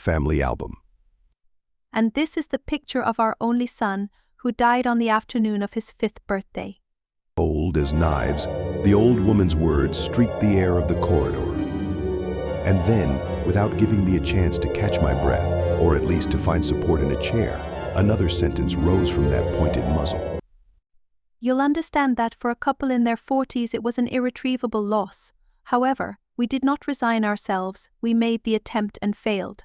family album. And this is the picture of our only son, who died on the afternoon of his 5th birthday. Cold as knives, the old woman's words streaked the air of the corridor. And then, without giving me a chance to catch my breath, or at least to find support in a chair, another sentence rose from that pointed muzzle. You'll understand that for a couple in their 40s it was an irretrievable loss. However, we did not resign ourselves, we made the attempt and failed.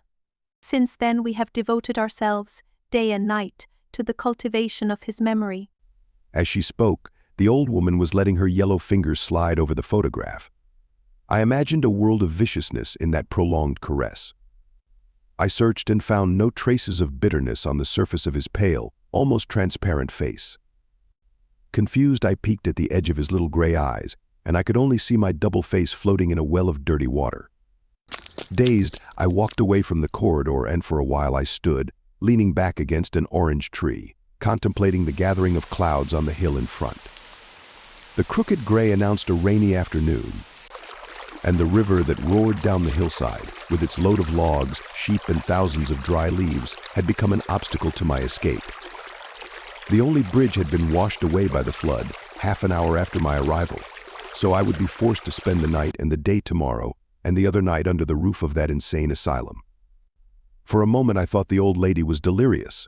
Since then we have devoted ourselves, day and night, to the cultivation of his memory. As she spoke, the old woman was letting her yellow fingers slide over the photograph. I imagined a world of viciousness in that prolonged caress. I searched and found no traces of bitterness on the surface of his pale, almost transparent face. Confused, I peeked at the edge of his little gray eyes, and I could only see my double face floating in a well of dirty water. Dazed, I walked away from the corridor, and for a while I stood, leaning back against an orange tree, contemplating the gathering of clouds on the hill in front. The crooked gray announced a rainy afternoon, and the river that roared down the hillside, with its load of logs, sheep, and thousands of dry leaves, had become an obstacle to my escape. The only bridge had been washed away by the flood, half an hour after my arrival, so I would be forced to spend the night and the day tomorrow, and the other night under the roof of that insane asylum. For a moment I thought the old lady was delirious.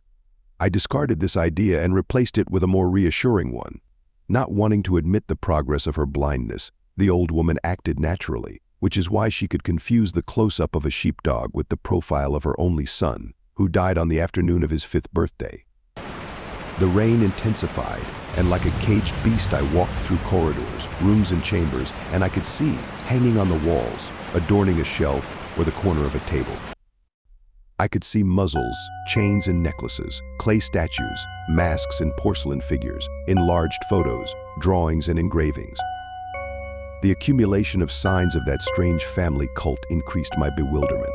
I discarded this idea and replaced it with a more reassuring one. Not wanting to admit the progress of her blindness, the old woman acted naturally, which is why she could confuse the close-up of a sheepdog with the profile of her only son, who died on the afternoon of his 5th birthday. The rain intensified, and like a caged beast I walked through corridors, rooms and chambers, and I could see, hanging on the walls, adorning a shelf or the corner of a table. I could see muzzles, chains and necklaces, clay statues, masks and porcelain figures, enlarged photos, drawings and engravings. The accumulation of signs of that strange family cult increased my bewilderment.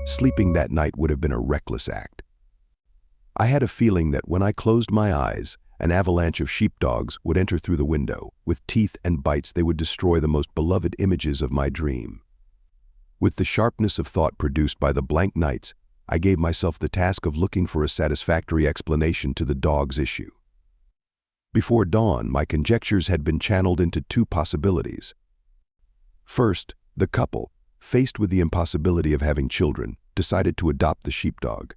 Sleeping that night would have been a reckless act. I had a feeling that when I closed my eyes, an avalanche of sheepdogs would enter through the window. With teeth and bites, they would destroy the most beloved images of my dream. With the sharpness of thought produced by the blank nights, I gave myself the task of looking for a satisfactory explanation to the dog's issue. Before dawn, my conjectures had been channeled into 2 possibilities. First, the couple, faced with the impossibility of having children, decided to adopt the sheepdog.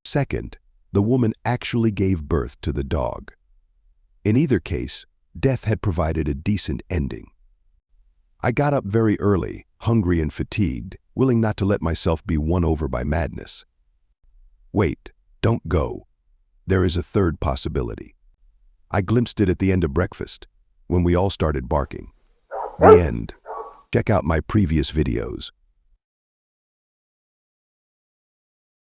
Second, the woman actually gave birth to the dog. In either case, death had provided a decent ending. I got up very early, hungry and fatigued, willing not to let myself be won over by madness. Wait, don't go. There is a third possibility. I glimpsed it at the end of breakfast, when we all started barking. The end. Check out my previous videos.